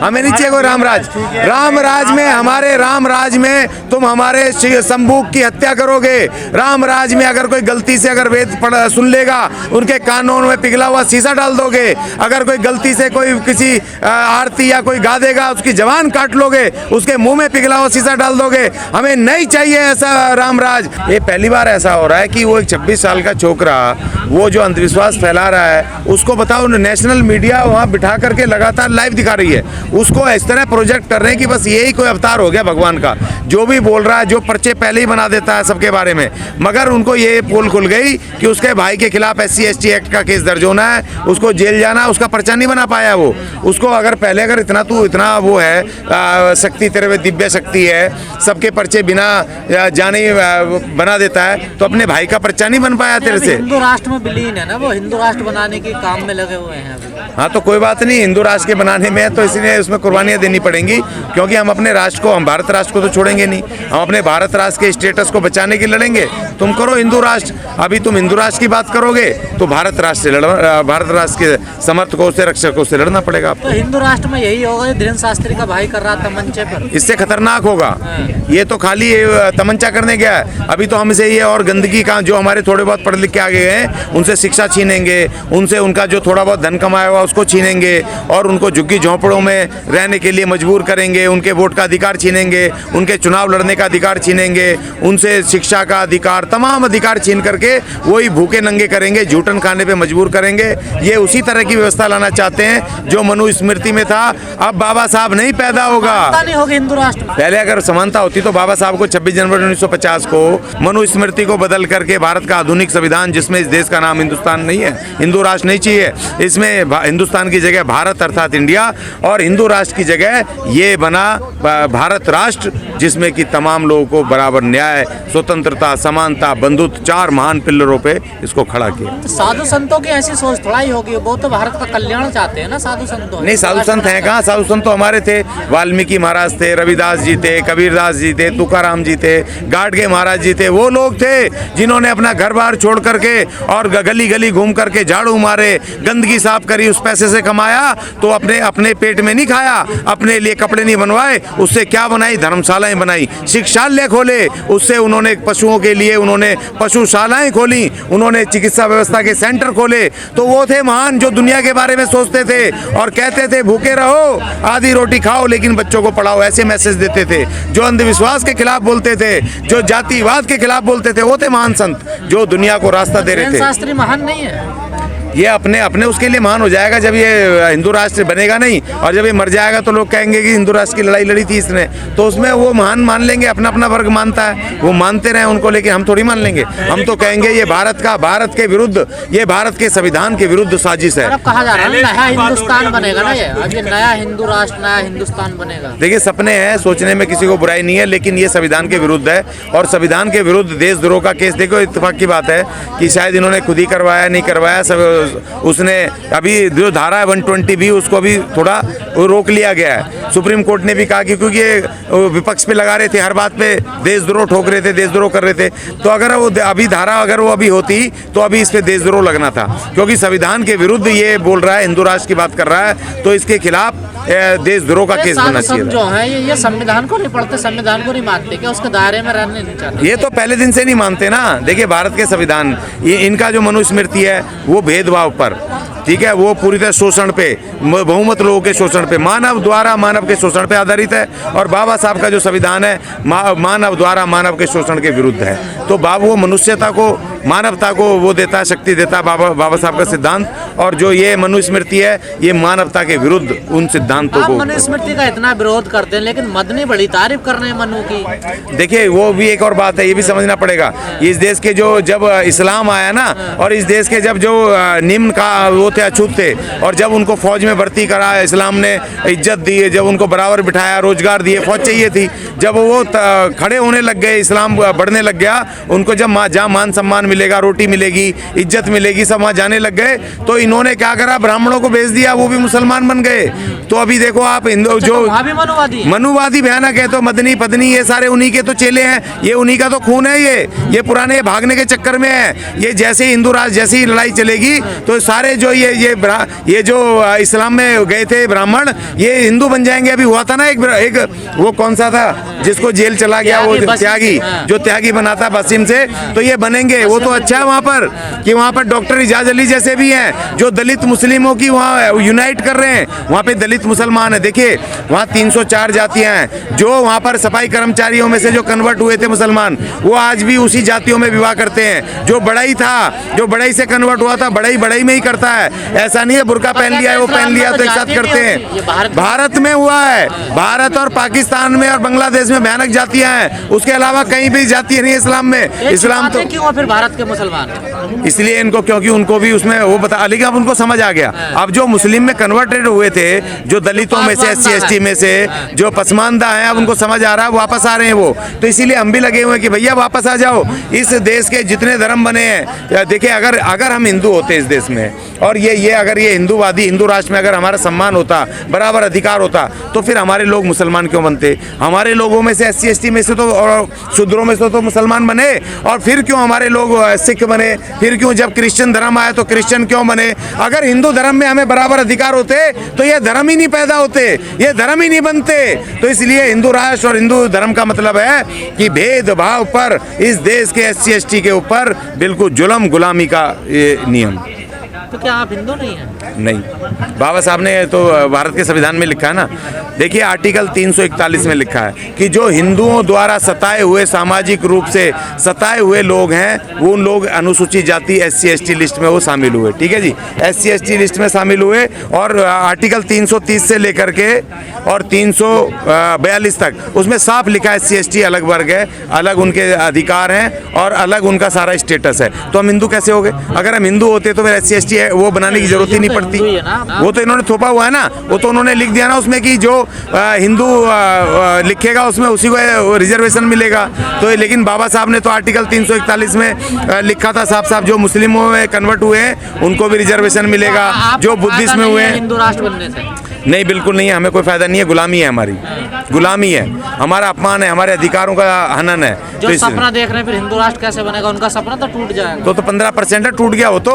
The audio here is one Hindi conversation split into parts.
हमें नहीं चाहिए कोई रामराज। रामराज में हमारे रामराज में तुम हमारे शंभूक की हत्या करोगे। रामराज में अगर कोई गलती से अगर वेद सुन लेगा उनके कानों में पिघला हुआ शीशा डाल दोगे। अगर कोई गलती से कोई किसी आरती या कोई गा देगा उसकी जबान काट लोगे, उसके मुंह में पिघला हुआ शीशा डाल दोगे। हमें नहीं चाहिए ऐसा रामराज। ये पहली बार ऐसा हो रहा है कि वो एक 26 साल का छोकरा वो जो अंधविश्वास फैला रहा है उसको बताओ, नेशनल मीडिया वहाँ बिठा करके लगातार लाइव दिखा रही है, उसको इस तरह प्रोजेक्ट कर रहे हैं कि बस यही कोई अवतार हो गया भगवान का। जो भी बोल रहा है, जो पर्चे पहले ही बना देता है सबके बारे में, मगर उनको ये पोल खुल गई कि उसके भाई के खिलाफ SC/ST एक्ट का केस दर्ज होना है, उसको जेल जाना, उसका पर्चा नहीं बना पाया वो। उसको अगर पहले अगर इतना वो है शक्ति, तेरे में दिव्य शक्ति है, सबके पर्चे बिना जाने बना देता है, तो अपने भाई का पर्चा नहीं बन पाया तेरे से। हिंदू राष्ट्र में विलीन है ना, वो हिंदू राष्ट्र बनाने के काम में लगे हुए हैं अभी। हाँ तो कोई बात नहीं, हिंदू राष्ट्र के बनाने में तो इसलिए उसमें कुर्बानियाँ देनी पड़ेंगी, क्योंकि हम अपने राष्ट्र को, हम भारत राष्ट्र को तो छोड़ेंगे नहीं। हम अपने भारत राष्ट्र के स्टेटस को बचाने के लड़ेंगे। तुम करो हिंदू राष्ट्र, अभी तुम हिंदू राष्ट्र की बात करोगे तो भारत राष्ट्र से भारत राष्ट्र के समर्थकों से, रक्षकों से लड़ना पड़ेगा आपको। तो हिंदू राष्ट्र में यही होगा धीरेन्द्र शास्त्री का भाई कर रहा था मंचे पर, इससे खतरनाक होगा। ये तो खाली तमंचा करने गया है। अभी तो हमसे ये और गंदगी का, जो हमारे थोड़े बहुत पढ़ लिख के आगे हैं उनसे शिक्षा छीनेंगे, उनसे उनका जो थोड़ा बहुत धन कमाया हुआ उसको छीनेंगे और उनको झुग्गी झोंपड़ों में रहने के लिए मजबूर करेंगे, उनके वोट का अधिकार छीनेंगे, उनके चुनाव लड़ने का अधिकार छीनेंगे, उनसे शिक्षा का अधिकार, तमाम अधिकार छीन करके वही भूखे नंगे करेंगे, झूठन खाने पे मजबूर करेंगे। ये उसी तरह की व्यवस्था लाना चाहते हैं जो मनुस्मृति में था। अब बाबा साहब नहीं पैदा होगा, नहीं होगा हिंदू राष्ट्र। पहले अगर समानता होती तो बाबा साहब को 26 जनवरी 1950 को मनुस्मृति को बदल करके भारत का आधुनिक संविधान, जिसमें इस देश का नाम हिंदुस्तान नहीं है, हिंदू राष्ट्र नहीं चाहिए, इसमें हिंदुस्तान की जगह भारत अर्थात इंडिया, और हिंदू राष्ट्र की जगह ये बना भारत राष्ट्र, जिसमें कि तमाम लोगों को बराबर न्याय, स्वतंत्रता, समानता, बंधुत्व, 4 महान पिल्लरों पे इसको खड़ा किया। तो साधु संतों की ऐसी सोच थोड़ा ही होगी, वो तो भारत का कल्याण चाहते हैं ना साधु संतों। नहीं, साधु संत हैं कहाँ? साधु संत तो हमारे थे, वाल्मीकि महाराज थे, रविदास जी थे, कबीरदास जी थे, तुकाराम जी थे, गाडगे महाराज जी थे। वो लोग थे जिन्होंने अपना घर बार छोड़ करके और गली गली घूम करके झाड़ू मारे, गंदगी साफ करी, उस पैसे से कमाया तो अपने पेट में नहीं खाया, अपने लिए कपड़े नहीं बनवाए, उससे क्या बनाई? धर्मशालाएं बनाई, शिक्षालय खोले, उससे उन्होंने पशुओं के लिए उन्होंने पशुशालाएं खोली, उन्होंने चिकित्सा व्यवस्था के सेंटर खोले। तो वो थे महान जो दुनिया के बारे में सोचते थे और कहते थे भूखे रहो, आधी रोटी खाओ लेकिन बच्चों को पढ़ाओ, ऐसे मैसेज देते थे। जो अंधविश्वास के खिलाफ बोलते थे, जो जातिवाद के खिलाफ बोलते थे, वो थे महान संत जो दुनिया को रास्ता दे रहे थे। शास्त्री महान नहीं है, ये अपने उसके लिए महान हो जाएगा जब ये हिंदू राष्ट्र बनेगा नहीं, और जब ये मर जाएगा तो लोग कहेंगे कि हिंदू राष्ट्र की लड़ाई लड़ी थी इसने, तो उसमें वो महान मान लेंगे, अपना अपना वर्ग मानता है, वो मानते रहे उनको, लेकिन हम थोड़ी मान लेंगे। हम तो कहेंगे ये भारत के विरुद्ध, ये भारत के संविधान के विरुद्ध साजिश है। अब कहा जा रहा है नया हिंदुस्तान बनेगा ना, ये अब ये नया हिंदू राष्ट्र, नया हिंदुस्तान बनेगा। देखिए, सपने हैं, सोचने में किसी को बुराई नहीं है, लेकिन ये संविधान के विरुद्ध है, और संविधान के विरुद्ध देशद्रोह का केस, देखो इत्तेफाक की बात है कि शायद इन्होंने खुद ही करवाया, नहीं करवाया, सब उसने अभी जो धारा है 120 भी, उसको अभी थोड़ा रोक लिया गया है। सुप्रीम कोर्ट ने भी कहा कि क्योंकि ये विपक्ष पे लगा रहे थे, हर बात पे देशद्रोह ठोक रहे थे, देशद्रोह कर रहे थे, तो अगर वो अभी धारा अगर वो अभी होती तो अभी इस पे देशद्रोह लगना था, क्योंकि संविधान के विरुद्ध ये बोल रहा है, हिंदू राष्ट्र की बात कर रहा है, तो इसके खिलाफ देशद्रोह का केस बनना चाहिए। जो है ये संविधान को नहीं पढ़ते, संविधान को नहीं मानते, क्या उसके दायरे में रहने नहीं चाहते? ये तो पहले दिन से नहीं मानते ना। देखिए, भारत के संविधान, इनका जो मनुस्मृति है वो भेदभाव पर, ठीक है, वो पूरी तरह शोषण पे, बहुमत लोगों के शोषण पे, मानव द्वारा मानव के शोषण पे आधारित है, और बाबा साहब का जो संविधान है मानव द्वारा मानव के शोषण के विरुद्ध है। तो वो मनुष्यता को, मानवता को वो देता है, शक्ति देता है बाबा साहब का सिद्धांत, और जो ये मनुस्मृति है ये मानवता के विरुद्ध उन सिद्धांतों को। मनुस्मृति का इतना विरोध करते हैं, लेकिन मदनी बड़ी तारीफ कर रहे हैं मनु की। देखिए, वो भी एक और बात है, ये भी समझना पड़ेगा। इस देश के जो जब इस्लाम आया ना, और इस देश के जब जो निम्न का वो थे, अछूत थे, और जब उनको फौज में भर्ती करा, इस्लाम ने इज्जत दी, जब उनको बराबर बिठाया, रोजगार दिए, फौज चाहिए थी, जब वो खड़े होने लग गए, इस्लाम बढ़ने लग गया, उनको जब जहाँ मान सम्मान मिलेगा, रोटी मिलेगी, इज्जत मिलेगी, सब वहाँ जाने लग गए, तो इन्होंने क्या करा, ब्राह्मणों को भेज दिया, वो भी मुसलमान बन गए। तो अभी देखो आप हिंदू जो मनुवादी भयानक है, तो मदनी पदनी ये सारे उन्हीं के तो चेले हैं, ये उन्हीं का तो खून है, ये पुराने भागने के चक्कर में है। ये जैसे हिंदू राज जैसी ही लड़ाई चलेगी तो सारे जो ये जो इस्लाम में गए थे ब्राह्मण, ये हिंदू बन जाएंगे। अभी हुआ था ना एक वो कौन सा था जिसको जेल चला गया, वो त्यागी, जो त्यागी बना था वसीम से, तो ये बनेंगे। वो तो अच्छा है वहाँ पर कि वहाँ पर डॉक्टर इजाज अली जैसे भी हैं जो दलित मुस्लिमों की वहाँ यूनाइट कर रहे हैं। वहाँ पे दलित मुसलमान है, देखिए वहाँ 304 जातियाँ हैं। जो वहाँ पर सफाई कर्मचारियों में से जो कन्वर्ट हुए थे मुसलमान, वो आज भी उसी जातियों में विवाह करते हैं। जो बढ़ई था, जो बढ़ई से कन्वर्ट हुआ था, बढ़ई में ही करता है। ऐसा नहीं है बुर्का पहन लिया है, वो पहन लिया तो एक साथ करते हैं। भारत में हुआ है, भारत और पाकिस्तान में और बांग्लादेश में भयानक जातियां हैं, उसके अलावा कहीं भी जाति नहीं है इस्लाम में। इस्लाम तो क्यों फिर भारत के मुसलमान इसलिए इनको, क्योंकि उनको भी उसमें वो बता, लेकिन अब उनको समझ आ गया। अब जो मुस्लिम में कन्वर्टेड हुए थे, जो दलितों में से, SC ST में से जो पसमानदा हैं, अब उनको समझ आ रहा है, वापस आ रहे हैं वो। तो इसीलिए हम भी लगे हुए हैं कि भैया वापस आ जाओ। इस देश के जितने धर्म बने हैं, देखिए अगर हम हिंदू होते इस देश में, और ये अगर ये हिंदूवादी हिंदू राष्ट्र में अगर हमारा सम्मान होता, बराबर अधिकार होता, तो फिर हमारे लोग मुसलमान क्यों बनते? हमारे लोगों में से SC ST में से तो और शूद्रों में से तो मुसलमान बने, और फिर क्यों हमारे लोग सिख बने? फिर क्यों जब क्रिश्चियन धर्म आया तो क्रिश्चियन क्यों बने? अगर हिंदू धर्म में हमें बराबर अधिकार होते तो ये धर्म ही नहीं पैदा होते, ये धर्म ही नहीं बनते। तो इसलिए हिंदू राष्ट्र और हिंदू धर्म का मतलब है कि भेदभाव पर इस देश के SC ST के ऊपर बिल्कुल जुल्म गुलामी का ये नियम। तो क्या आप हिंदू नहीं हैं? नहीं, बाबा साहब ने तो भारत के संविधान में लिखा है ना, देखिए आर्टिकल 341 में लिखा है कि जो हिंदुओं द्वारा सताए हुए, सामाजिक रूप से सताए हुए लोग हैं, वो उन लोग अनुसूचित जाति SC ST लिस्ट में वो शामिल हुए। ठीक है जी, SC ST लिस्ट में शामिल हुए। और आर्टिकल 330 से लेकर के और 342 तक उसमें साफ लिखा है SC ST अलग वर्ग है, अलग उनके अधिकार हैं और अलग उनका सारा स्टेटस है। तो हम हिंदू कैसे हो गए? अगर हम हिंदू होते तो फिर SC ST वो बनाने की जरूरत ही नहीं पड़ती। वो तो इन्होंने थोपा हुआ है ना, वो तो उन्होंने लिख दिया ना उसमें कि जो हिंदू लिखेगा उसमें उसी को रिजर्वेशन मिलेगा। तो लेकिन बाबा साहब ने तो आर्टिकल 341 में लिखा था साफ साफ, जो मुस्लिमों में कन्वर्ट हुए हैं उनको भी रिजर्वेशन मिलेगा, जो बुद्धिस्ट में हुए हैं। हिंदू राष्ट्र बनने से नहीं, बिल्कुल नहीं है, हमें कोई फायदा नहीं है। गुलामी है, हमारी गुलामी है, हमारा अपमान है, हमारे अधिकारों का हनन है। जो सपना देख रहे हैं फिर हिंदू राष्ट्र कैसे बनेगा? उनका सपना तो टूट जाएगा। तो 15% है, टूट गया वो तो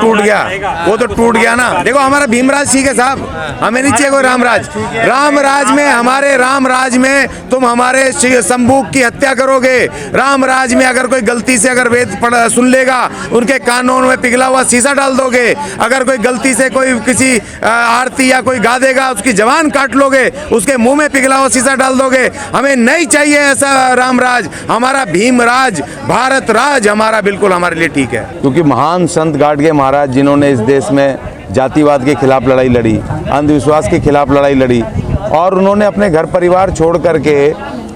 टूट गया, वो तो टूट गया ना। देखो हमारा भीमराज ठीक है साहब, हमें नहीं चाहिए कोई रामराज। रामराज में, हमारे रामराज में तुम हमारे शंभू की हत्या करोगे। रामराज में अगर कोई गलती से अगर वेद सुन लेगा, उनके कानों में पिघला हुआ शीशा डाल दोगे। अगर कोई गलती से कोई किसी आरती या कोई गा देगा, उसकी जबान काट लोगे, उसके मुंह में पिघला हुआ शीशा डाल दोगे। हमें नहीं चाहिए ऐसा रामराज, हमारा भीमराज, भारत राज हमारा बिल्कुल हमारे लिए ठीक है। क्योंकि महान संत गाडगे महाराज जिन्होंने इस देश में जातिवाद के खिलाफ लड़ाई लड़ी, अंधविश्वास के खिलाफ लड़ाई लड़ी, और उन्होंने अपने घर परिवार छोड़ करके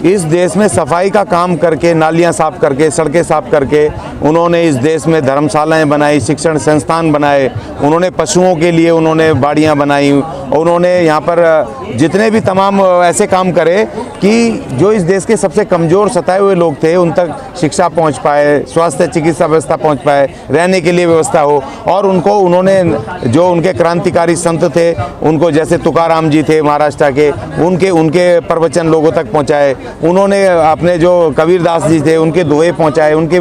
इस देश में सफाई का काम करके, नालियां साफ करके, सड़कें साफ करके, उन्होंने इस देश में धर्मशालाएं बनाई, शिक्षण संस्थान बनाए, उन्होंने पशुओं के लिए उन्होंने बाड़ियां बनाई, उन्होंने यहाँ पर जितने भी तमाम ऐसे काम करे कि जो इस देश के सबसे कमज़ोर सताए हुए लोग थे उन तक शिक्षा पहुँच पाए, स्वास्थ्य चिकित्सा व्यवस्था पहुँच पाए, रहने के लिए व्यवस्था हो। और उनको उन्होंने जो उनके क्रांतिकारी संत थे, उनको जैसे तुकाराम जी थे महाराष्ट्र के, उनके प्रवचन लोगों तक पहुँचाए। उन्होंने अपने जो कबीरदास जी थे उनके दोहे पहुंचाए, उनके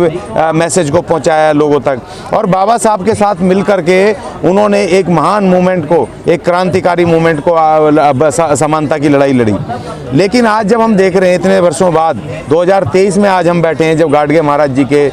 मैसेज को पहुंचाया लोगों तक। और बाबा साहब के साथ मिलकर के उन्होंने एक महान मूवमेंट को, एक क्रांतिकारी मूवमेंट को, समानता की लड़ाई लड़ी। लेकिन आज जब हम देख रहे हैं इतने वर्षों बाद, 2023 में आज हम बैठे हैं, जब गाडगे महाराज जी के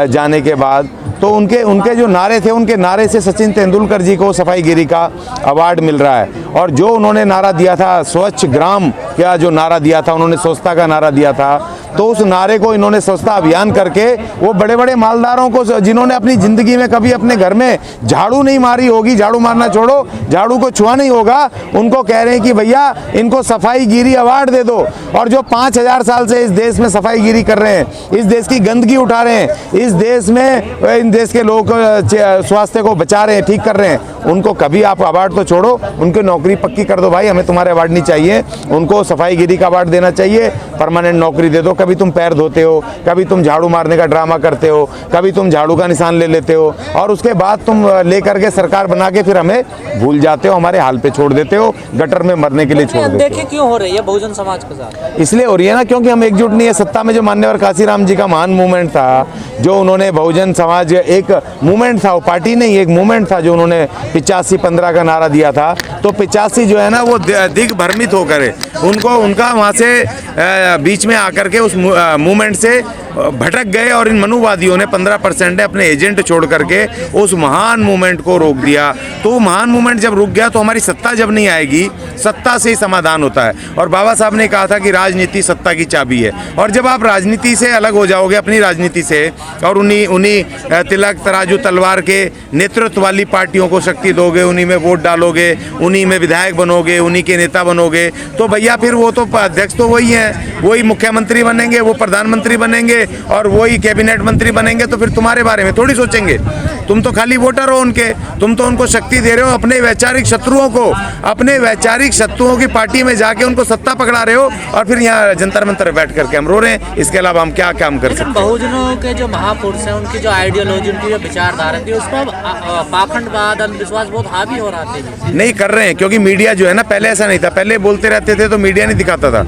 जाने के बाद, तो उनके जो नारे थे, उनके नारे से सचिन तेंदुलकर जी को सफाईगिरी का अवार्ड मिल रहा है। और जो उन्होंने नारा दिया था स्वच्छ ग्राम, क्या जो नारा दिया था उन्होंने, स्वच्छता का नारा दिया था, तो उस नारे को इन्होंने स्वच्छता अभियान करके वो बड़े बड़े मालदारों को, जिन्होंने अपनी ज़िंदगी में कभी अपने घर में झाड़ू नहीं मारी होगी, झाड़ू मारना छोड़ो, झाड़ू को छुआ नहीं होगा, उनको कह रहे हैं कि भैया इनको सफाईगिरी अवार्ड दे दो। और जो 5000 साल से इस देश में सफाईगिरी कर रहे हैं, इस देश की गंदगी उठा रहे हैं, इस देश में इन देश के लोगों को स्वास्थ्य को बचा रहे हैं, ठीक कर रहे हैं, उनको कभी आप अवार्ड तो छोड़ो, उनकी नौकरी पक्की कर दो भाई, हमें तुम्हारे अवार्ड नहीं चाहिए, उनको सफाईगिरी का अवार्ड देना चाहिए, परमानेंट नौकरी दे दो। कभी तुम पैर धोते हो, कभी तुम झाड़ू मारने का ड्रामा करते हो, कभी तुम झाड़ू का निशान ले लेते हो और उसके बाद तुम लेकर के सरकार बना के फिर हमें भूल जाते हो, हमारे हाल पे छोड़ देते हो, गटर में मरने के लिए छोड़ देते हो। देखिए क्यों हो रही है बहुजन समाज के साथ? इसलिए हो रही है ना क्योंकि हम एकजुट नहीं है। सत्ता में जो मान्यवर काशीराम जी का महान मूवमेंट था, जो उन्होंने बहुजन समाज, एक मूवमेंट था, वो पार्टी नहीं, एक मूवमेंट था जो उन्होंने 85-15 का नारा दिया था, तो 85 जो है ना वो दिग्भ्रमित होकर उनको उनका वहाँ से बीच में आकर के उस मूवमेंट से भटक गए और इन मनुवादियों ने 15% ने अपने एजेंट छोड़ करके उस महान मूवमेंट को रोक दिया। तो वो महान मूवमेंट जब रुक गया तो हमारी सत्ता जब नहीं आएगी, सत्ता से ही समाधान होता है। और बाबा साहब ने कहा था कि राजनीति सत्ता की चाबी है, और जब आप राजनीति से अलग हो जाओगे, अपनी राजनीति से, और उन्हीं तिलक तराजू तलवार के नेतृत्व वाली पार्टियों को शक्ति दोगे, उन्हीं में वोट डालोगे, उन्हीं में विधायक बनोगे, उन्हीं के नेता बनोगे, तो भैया फिर वो तो अध्यक्ष तो वही हैं, वही मुख्यमंत्री बनेंगे, वो प्रधानमंत्री बनेंगे और वही कैबिनेट मंत्री बनेंगे। तो फिर तुम्हारे बारे में थोड़ी सोचेंगे, तुम तो खाली वोटर हो उनके, तुम तो उनको शक्ति दे रहे हो, अपने वैचारिक शत्रुओं को, अपने वैचारिक शत्रुओं की पार्टी में जाके उनको सत्ता पकड़ा रहे हो, और फिर यहाँ जंतर मंतर बैठ करके हम रो रहे हैं। इसके अलावा हम क्या काम कर सकते हैं? बहुजनों के जो महापुरुष हैं, उनकी जो आइडियोलॉजी, उनकी जो विचारधारा थी, उस पर पाखंडवाद, अंधविश्वास बहुत हावी हो रहा था। नहीं कर रहे हैं क्योंकि मीडिया जो है ना, पहले ऐसा नहीं था, पहले बोलते रहते थे तो मीडिया नहीं दिखाता था।